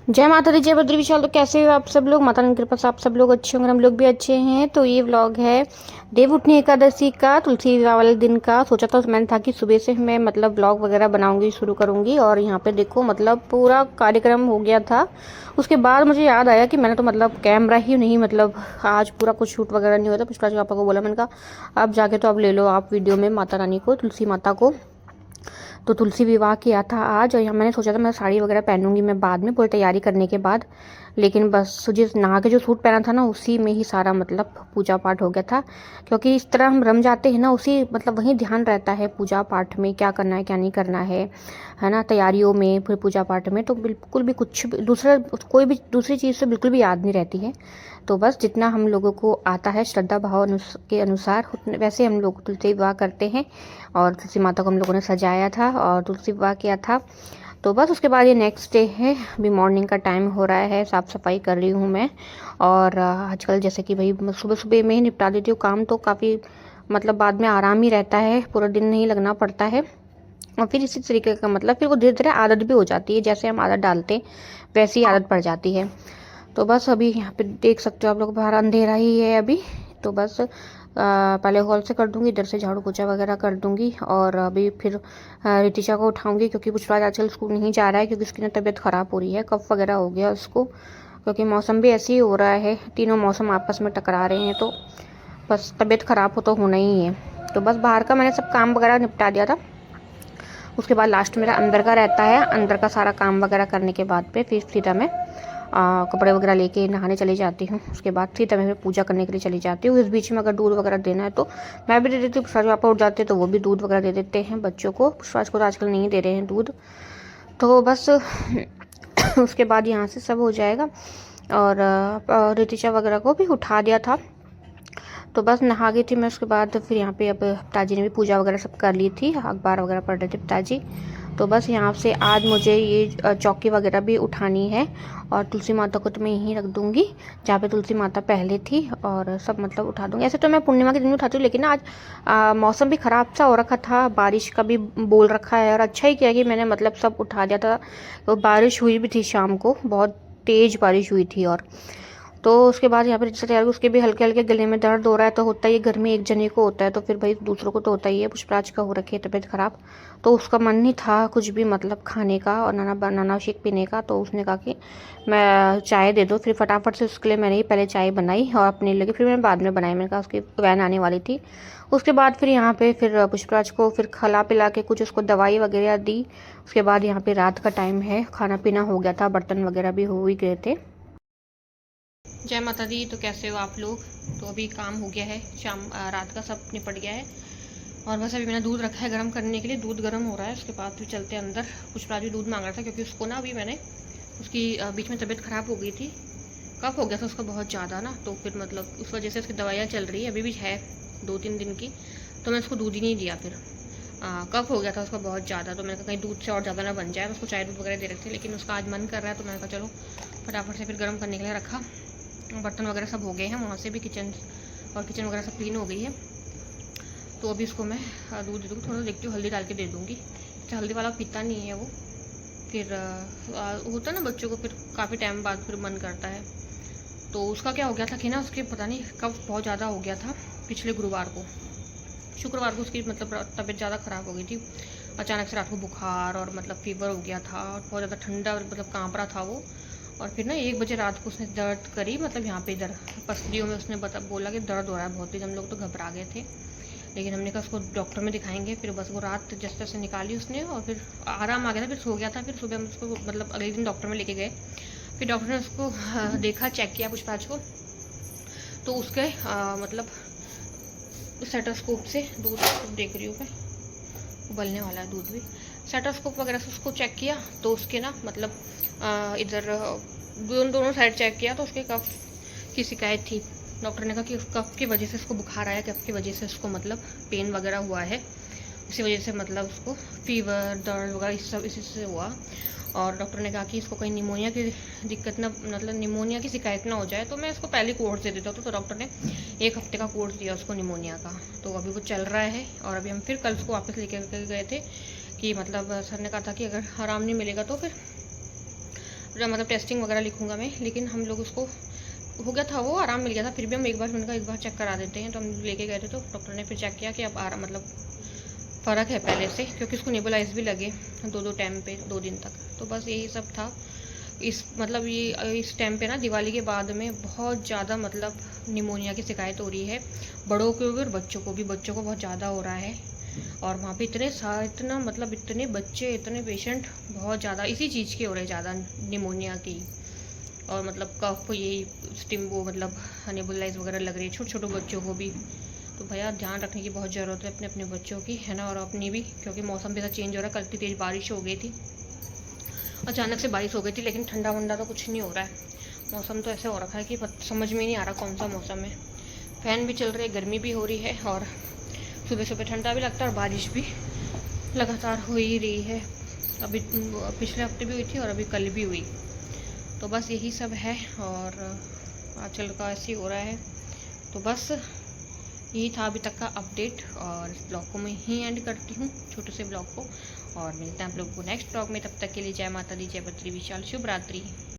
जय माता दी, जय बद्री विशाल। तो कैसे हो आप सब लोग? माता रानी की कृपा से आप सब लोग अच्छे होंगे, हम लोग भी अच्छे हैं। तो ये व्लॉग है देवउठनी एकादशी का, तुलसी विवाह वाले दिन का। सोचा था मैंने था कि सुबह से मैं मतलब व्लॉग वगैरह बनाऊंगी, शुरू करूंगी। और यहाँ पे देखो मतलब पूरा कार्यक्रम हो गया था। उसके बाद मुझे याद आया कि मैंने तो मतलब कैमरा ही नहीं, मतलब आज पूरा कुछ शूट वगैरह नहीं हुआ था। पुष्पराज पापा को बोला, मैंने कहा अब जाके तो अब ले लो आप वीडियो में माता रानी को, तुलसी माता को। तो तुलसी विवाह किया था आज। और यहाँ मैंने सोचा था मैं साड़ी वगैरह पहनूंगी मैं बाद में, पूरी तैयारी करने के बाद। लेकिन बस जिस नहा के जो सूट पहना था ना, उसी में ही सारा मतलब पूजा पाठ हो गया था। क्योंकि इस तरह हम रम जाते हैं ना, उसी मतलब वही ध्यान रहता है पूजा पाठ में, क्या करना है क्या नहीं करना है ना, तैयारियों में, फिर पूजा पाठ में तो बिल्कुल भी कुछ भी दूसरा, कोई भी दूसरी चीज़ तो बिल्कुल भी याद नहीं रहती है। तो बस जितना हम लोगों को आता है श्रद्धा भाव के अनुसार वैसे हम लोग तुलसी विवाह करते हैं। और तुलसी माता को हम लोगों ने सजाया था और तुलसी विवाह किया था। तो बस उसके बाद ये नेक्स्ट डे है, अभी मॉर्निंग का टाइम हो रहा है, साफ़ सफाई कर रही हूँ मैं। और आजकल जैसे कि भाई सुबह सुबह में ही निपटा देती हूँ काम, तो काफ़ी मतलब बाद में आराम ही रहता है, पूरा दिन नहीं लगना पड़ता है। और फिर इसी तरीके का मतलब फिर वो धीरे धीरे आदत भी हो जाती है, जैसे हम आदत डालते हैं वैसी आदत पड़ जाती है। तो बस अभी यहाँ पे देख सकते हो आप लोग, बाहर अंधेरा ही है अभी। तो बस पहले हॉल से कर दूंगी, इधर से झाड़ू पोछा वगैरह कर दूंगी। और अभी फिर रितिशा को उठाऊंगी, क्योंकि पुष्पराज आजकल स्कूल नहीं जा रहा है, क्योंकि उसकी ना तबीयत ख़राब हो रही है, कफ वगैरह हो गया उसको। क्योंकि मौसम भी ऐसे ही हो रहा है, तीनों मौसम आपस में टकरा रहे हैं, तो बस तबीयत ख़राब हो तो होना ही है। तो बस बाहर का मैंने सब काम वगैरह निपटा दिया था। उसके बाद लास्ट मेरा अंदर का रहता है, अंदर का सारा काम वगैरह करने के बाद पे फिर सीधा मैं कपड़े वगैरह लेके नहाने चली जाती हूँ। उसके बाद सीधा मैं फिर पूजा करने के लिए चली जाती हूँ। इस बीच में अगर दूध वगैरह देना है तो मैं भी दे देती हूँ। पुष्पाज पापा उठ जाते हैं तो वो भी दूध वगैरह दे देते हैं बच्चों को। पुष्पाज को तो आजकल नहीं दे रहे हैं दूध। तो बस उसके बाद यहाँ से सब हो जाएगा। और रितिशा वगैरह को भी उठा दिया था। तो बस नहा गई थी मैं। उसके बाद फिर यहाँ पे अब पिताजी ने भी पूजा वगैरह सब कर ली थी, अखबार वगैरह पढ़ रहे थे पिताजी। तो बस यहाँ से आज मुझे ये चौकी वगैरह भी उठानी है। और तुलसी माता को तो मैं यहीं रख दूँगी जहाँ पे तुलसी माता पहले थी, और सब मतलब उठा दूँगी। ऐसे तो मैं पूर्णिमा के दिन उठाती हूँ, लेकिन आज मौसम भी ख़राब सा हो रखा था, बारिश का भी बोल रखा है। और अच्छा ही किया कि मैंने मतलब सब उठा दिया था। तो बारिश हुई भी थी शाम को, बहुत तेज़ बारिश हुई थी। और तो उसके बाद यहाँ पर जैसे तैयार, उसके भी हल्के हल्के गले में दर्द हो रहा है। तो होता ही है, घर में एक जने को होता है तो फिर भाई दूसरों को तो होता ही है। पुष्पराज का हो रखी है तबीयत खराब, तो उसका मन नहीं था कुछ भी मतलब खाने का और नाना शेक पीने का। तो उसने कहा कि मैं चाय दे दो। फिर फटाफट से उसके लिए मैंने ही पहले चाय बनाई और अपने लगी, फिर मैंने बाद में बनाई। मैंने कहा उसकी वैन आने वाली थी। उसके बाद फिर यहाँ पे फिर पुष्पराज को फिर खिला पिला के कुछ उसको दवाई वगैरह दी। उसके बाद यहाँ पे रात का टाइम है, खाना पीना हो गया था, बर्तन वगैरह भी हो ही गए थे। जय माता दी। तो कैसे हो आप लोग? तो अभी काम हो गया है, शाम रात का सब निपट गया है। और बस अभी मैंने दूध रखा है गर्म करने के लिए, दूध गर्म हो रहा है। उसके बाद फिर चलते हैं अंदर। पुष्पराज भी दूध मांग रहा था, क्योंकि उसको ना अभी मैंने उसकी बीच में तबीयत ख़राब हो गई थी, कफ हो गया था उसका बहुत ज़्यादा ना। तो फिर मतलब उस वजह से उसकी दवाइयाँ चल रही है, अभी भी है 2-3 दिन की। तो मैं उसको दूध ही नहीं दिया। फिर कफ हो गया था उसका बहुत ज़्यादा, तो मैंने कहा कहीं दूध से और ज़्यादा ना बन जाए। उसको चाय दूध वगैरह दे रखे थे, लेकिन उसका आज मन कर रहा है तो मैंने कहा चलो फटाफट से फिर गर्म करने के लिए रखा। बर्तन वगैरह सब हो गए हैं, वहाँ से भी किचन वगैरह सब क्लीन हो गई है। तो अभी इसको मैं दूध दे दूँगी, थोड़ा देखती हूँ हल्दी डाल के दे दूँगी। अच्छा, हल्दी वाला पीता नहीं है वो। फिर होता है ना बच्चों को, फिर काफ़ी टाइम बाद फिर मन करता है। तो उसका क्या हो गया था कि ना, उसके पता नहीं कब बहुत ज़्यादा हो गया था पिछले गुरुवार को। शुक्रवार को उसकी मतलब तबीयत ज़्यादा ख़राब हो गई थी। अचानक से रात को बुखार और मतलब फीवर हो गया था, और बहुत ज़्यादा ठंडा मतलब काँप रहा था वो। और फिर ना 1 बजे रात को उसने दर्द करी, मतलब यहाँ पे इधर पसलियों में उसने बोला कि दर्द हो रहा है बहुत तेज। हम लोग तो घबरा गए थे, लेकिन हमने कहा उसको डॉक्टर में दिखाएंगे। फिर बस वो रात जैसे तैसे निकाली उसने, और फिर आराम आ गया था, फिर सो गया था। फिर सुबह हम उसको मतलब अगले दिन डॉक्टर में लेके गए। फिर डॉक्टर ने उसको देखा, चेक किया पुष्पराज को। तो उसके मतलब स्टेथोस्कोप से दूध देख रही हूँ मैं, उबलने वाला है दूध भी। स्टेथोस्कोप वगैरह से उसको चेक किया, तो उसके ना मतलब इधर दोनों साइड चेक किया, तो उसके कफ की शिकायत थी। डॉक्टर ने कहा कि कफ की वजह से उसको बुखार आया, कफ की वजह से उसको मतलब पेन वगैरह हुआ है, इसी वजह से मतलब उसको फीवर दर्द वगैरह सब इसी से हुआ। और डॉक्टर ने कहा कि इसको कहीं निमोनिया की दिक्कत ना, मतलब निमोनिया की शिकायत ना हो जाए। तो मैं इसको पहले कोर्स दे देता हूँ। तो डॉक्टर ने 1 हफ्ते का कोर्स दिया उसको निमोनिया का। तो अभी वो चल रहा है। और अभी हम फिर कल उसको वापस लेकर गए थे, कि मतलब सर ने कहा था कि अगर आराम नहीं मिलेगा तो फिर मतलब टेस्टिंग वगैरह लिखूंगा मैं, लेकिन हम लोग उसको हो गया था, वो आराम मिल गया था। फिर भी हम एक बार चेक करा देते हैं। तो हम लेके गए थे तो डॉक्टर ने फिर चेक किया कि अब आराम मतलब फ़र्क है पहले से, क्योंकि उसको नेबुलाइज भी लगे 2 टाइम पे 2 दिन तक। तो बस यही सब था। इस टाइम पे ना दिवाली के बाद में बहुत ज़्यादा मतलब निमोनिया की शिकायत हो रही है, बड़ों को भी और बच्चों को भी। बच्चों को बहुत ज़्यादा हो रहा है, और वहाँ पे इतना मतलब इतने बच्चे, इतने पेशेंट, बहुत ज़्यादा इसी चीज़ के हो रहे ज़्यादा, निमोनिया की। और मतलब कफ, यही स्टिम, वो मतलब नेबुलाइज वगैरह लग रही है छोटे छोटे बच्चों को भी। तो भैया ध्यान रखने की बहुत ज़रूरत है अपने अपने बच्चों की, है ना, और अपनी भी, क्योंकि मौसम भी ऐसा चेंज हो रहा है। कल इतनी तेज़ बारिश हो गई थी, अचानक से बारिश हो गई थी, लेकिन ठंडा वंडा तो कुछ नहीं हो रहा है। मौसम तो ऐसे हो रखा है कि समझ में नहीं आ रहा कौन सा मौसम है। फ़ैन भी चल रहे, गर्मी भी हो रही है, और सुबह सुबह ठंडा भी लगता है, और बारिश भी लगातार हो ही रही है। अभी पिछले हफ्ते भी हुई थी, और अभी कल भी हुई। तो बस यही सब है, और आजकल का ऐसे ही हो रहा है। तो बस यही था अभी तक का अपडेट, और इस ब्लॉग को मैं यहीं एंड करती हूँ, छोटे से ब्लॉग को, और मिलते हैं आप लोगों को नेक्स्ट ब्लॉग में। तब तक के लिए जय माता दी, जय बद्री विशाल, शुभ रात्रि।